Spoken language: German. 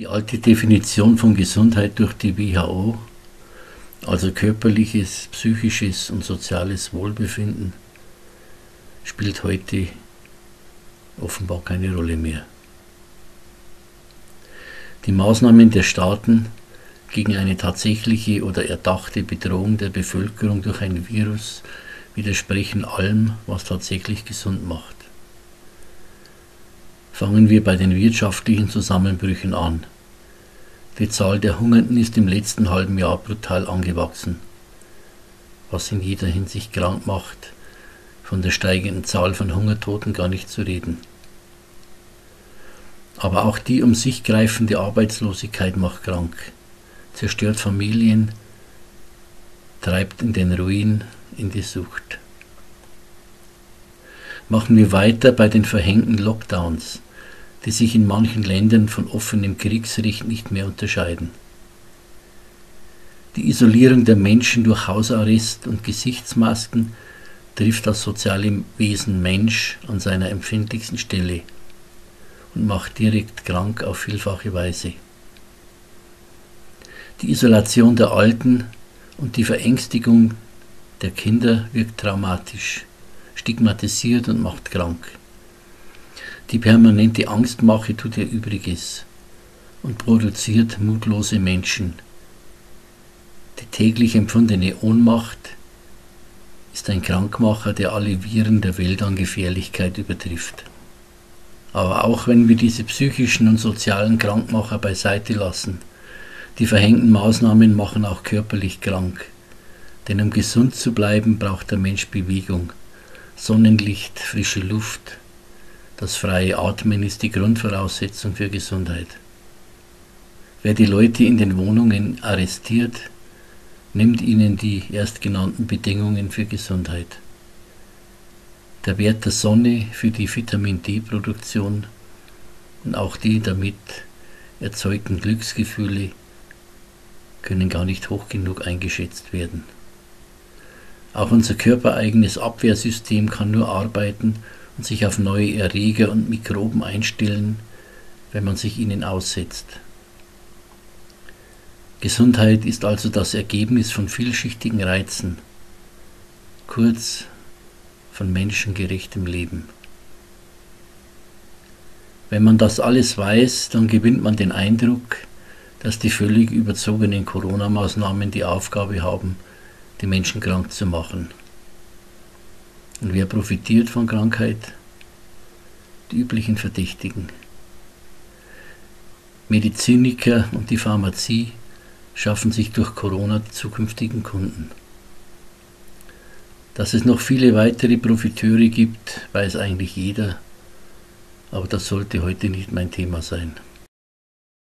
Die alte Definition von Gesundheit durch die WHO, also körperliches, psychisches und soziales Wohlbefinden, spielt heute offenbar keine Rolle mehr. Die Maßnahmen der Staaten gegen eine tatsächliche oder erdachte Bedrohung der Bevölkerung durch ein Virus widersprechen allem, was tatsächlich gesund macht. Fangen wir bei den wirtschaftlichen Zusammenbrüchen an. Die Zahl der Hungernden ist im letzten halben Jahr brutal angewachsen, was in jeder Hinsicht krank macht, von der steigenden Zahl von Hungertoten gar nicht zu reden. Aber auch die um sich greifende Arbeitslosigkeit macht krank, zerstört Familien, treibt in den Ruin, in die Sucht. Machen wir weiter bei den verhängten Lockdowns, die sich in manchen Ländern von offenem Kriegsrecht nicht mehr unterscheiden. Die Isolierung der Menschen durch Hausarrest und Gesichtsmasken trifft das soziale Wesen Mensch an seiner empfindlichsten Stelle und macht direkt krank auf vielfache Weise. Die Isolation der Alten und die Verängstigung der Kinder wirkt traumatisch, stigmatisiert und macht krank. Die permanente Angstmache tut ihr Übriges und produziert mutlose Menschen. Die täglich empfundene Ohnmacht ist ein Krankmacher, der alle Viren der Welt an Gefährlichkeit übertrifft. Aber auch wenn wir diese psychischen und sozialen Krankmacher beiseite lassen, die verhängten Maßnahmen machen auch körperlich krank. Denn um gesund zu bleiben, braucht der Mensch Bewegung, Sonnenlicht, frische Luft. Das freie Atmen ist die Grundvoraussetzung für Gesundheit. Wer die Leute in den Wohnungen arrestiert, nimmt ihnen die erstgenannten Bedingungen für Gesundheit. Der Wert der Sonne für die Vitamin-D-Produktion und auch die damit erzeugten Glücksgefühle können gar nicht hoch genug eingeschätzt werden. Auch unser körpereigenes Abwehrsystem kann nur arbeiten und sich auf neue Erreger und Mikroben einstellen, wenn man sich ihnen aussetzt. Gesundheit ist also das Ergebnis von vielschichtigen Reizen, kurz von menschengerechtem Leben. Wenn man das alles weiß, dann gewinnt man den Eindruck, dass die völlig überzogenen Corona-Maßnahmen die Aufgabe haben, die Menschen krank zu machen. Und wer profitiert von Krankheit? Die üblichen Verdächtigen. Mediziniker und die Pharmazie schaffen sich durch Corona die zukünftigen Kunden. Dass es noch viele weitere Profiteure gibt, weiß eigentlich jeder, aber das sollte heute nicht mein Thema sein.